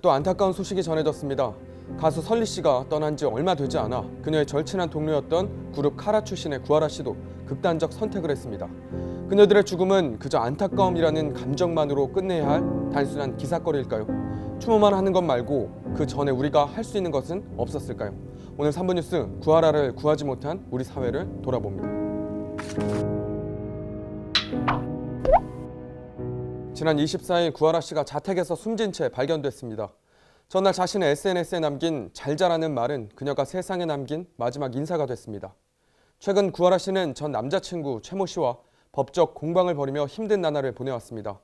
또 안타까운 소식이 전해졌습니다. 가수 설리 씨가 떠난 지 얼마 되지 않아 그녀의 절친한 동료였던 그룹 카라 출신의 구하라 씨도 극단적 선택을 했습니다. 그녀들의 죽음은 그저 안타까움이라는 감정만으로 끝내야 할 단순한 기사거리일까요? 추모만 하는 것 말고 그 전에 우리가 할 수 있는 것은 없었을까요? 오늘 3분 뉴스 구하라를 구하지 못한 우리 사회를 돌아봅니다. 지난 24일 구하라 씨가 자택에서 숨진 채 발견됐습니다. 전날 자신의 SNS에 남긴 잘 자라는 말은 그녀가 세상에 남긴 마지막 인사가 됐습니다. 최근 구하라 씨는 전 남자친구 최모 씨와 법적 공방을 벌이며 힘든 나날을 보내왔습니다.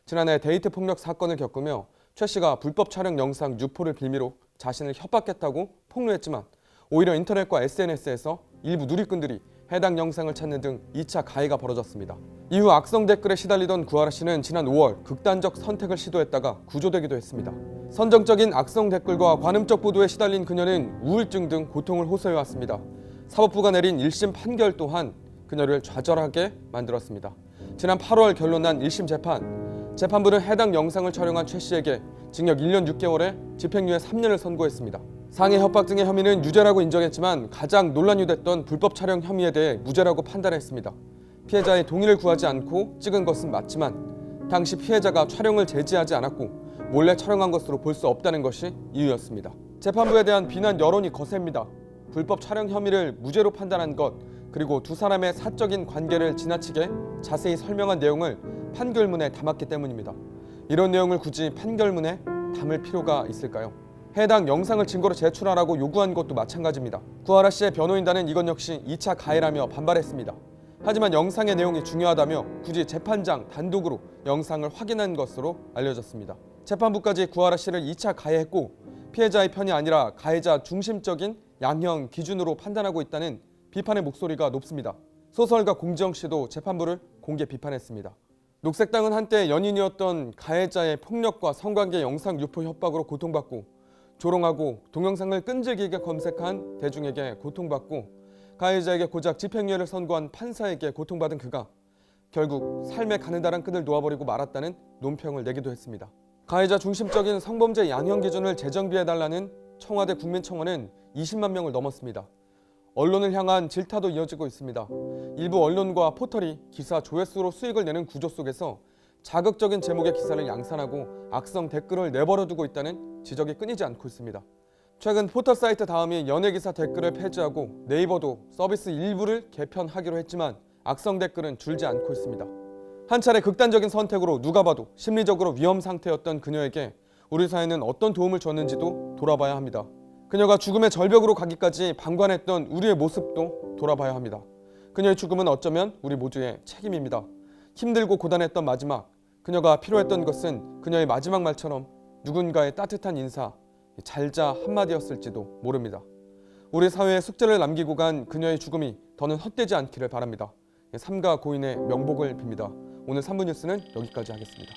지난해 데이트 폭력 사건을 겪으며 최 씨가 불법 촬영 영상 유포를 빌미로 자신을 협박했다고 폭로했지만 오히려 인터넷과 SNS에서 일부 누리꾼들이 해당 영상을 찾는 등 2차 가해가 벌어졌습니다. 이후 악성 댓글에 시달리던 구하라 씨는 지난 5월 극단적 선택을 시도했다가 구조되기도 했습니다. 선정적인 악성 댓글과 관음적 보도에 시달린 그녀는 우울증 등 고통을 호소해왔습니다. 사법부가 내린 1심 판결 또한 그녀를 좌절하게 만들었습니다. 지난 8월 결론난 1심 재판. 재판부는 해당 영상을 촬영한 최 씨에게 징역 1년 6개월에 집행유예 3년을 선고했습니다. 상해 협박 등의 혐의는 유죄라고 인정했지만 가장 논란이 됐던 불법 촬영 혐의에 대해 무죄라고 판단했습니다. 피해자의 동의를 구하지 않고 찍은 것은 맞지만 당시 피해자가 촬영을 제지하지 않았고 몰래 촬영한 것으로 볼 수 없다는 것이 이유였습니다. 재판부에 대한 비난 여론이 거셉니다. 불법 촬영 혐의를 무죄로 판단한 것, 그리고 두 사람의 사적인 관계를 지나치게 자세히 설명한 내용을 판결문에 담았기 때문입니다. 이런 내용을 굳이 판결문에 담을 필요가 있을까요? 해당 영상을 증거로 제출하라고 요구한 것도 마찬가지입니다. 구하라 씨의 변호인단은 이건 역시 2차 가해라며 반발했습니다. 하지만 영상의 내용이 중요하다며 굳이 재판장 단독으로 영상을 확인한 것으로 알려졌습니다. 재판부까지 구하라 씨를 2차 가해했고 피해자의 편이 아니라 가해자 중심적인 양형 기준으로 판단하고 있다는 비판의 목소리가 높습니다. 소설가 공지영 씨도 재판부를 공개 비판했습니다. 녹색당은 한때 연인이었던 가해자의 폭력과 성관계 영상 유포 협박으로 고통받고 조롱하고 동영상을 끈질기게 검색한 대중에게 고통받고 가해자에게 고작 집행유예를 선고한 판사에게 고통받은 그가 결국 삶의 가느다란 끈을 놓아버리고 말았다는 논평을 내기도 했습니다. 가해자 중심적인 성범죄 양형 기준을 재정비해달라는 청와대 국민청원은 20만 명을 넘었습니다. 언론을 향한 질타도 이어지고 있습니다. 일부 언론과 포털이 기사 조회수로 수익을 내는 구조 속에서 자극적인 제목의 기사를 양산하고 악성 댓글을 내버려두고 있다는 지적이 끊이지 않고 있습니다. 최근 포털 사이트 다음이 연예기사 댓글을 폐지하고 네이버도 서비스 일부를 개편하기로 했지만 악성 댓글은 줄지 않고 있습니다. 한 차례 극단적인 선택으로 누가 봐도 심리적으로 위험 상태였던 그녀에게 우리 사회는 어떤 도움을 줬는지도 돌아봐야 합니다. 그녀가 죽음의 절벽으로 가기까지 방관했던 우리의 모습도 돌아봐야 합니다. 그녀의 죽음은 어쩌면 우리 모두의 책임입니다. 힘들고 고단했던 마지막, 그녀가 필요했던 것은 그녀의 마지막 말처럼 누군가의 따뜻한 인사, 잘자 한마디였을지도 모릅니다. 우리 사회에 숙제를 남기고 간 그녀의 죽음이 더는 헛되지 않기를 바랍니다. 삼가 고인의 명복을 빕니다. 오늘 3분 뉴스는 여기까지 하겠습니다.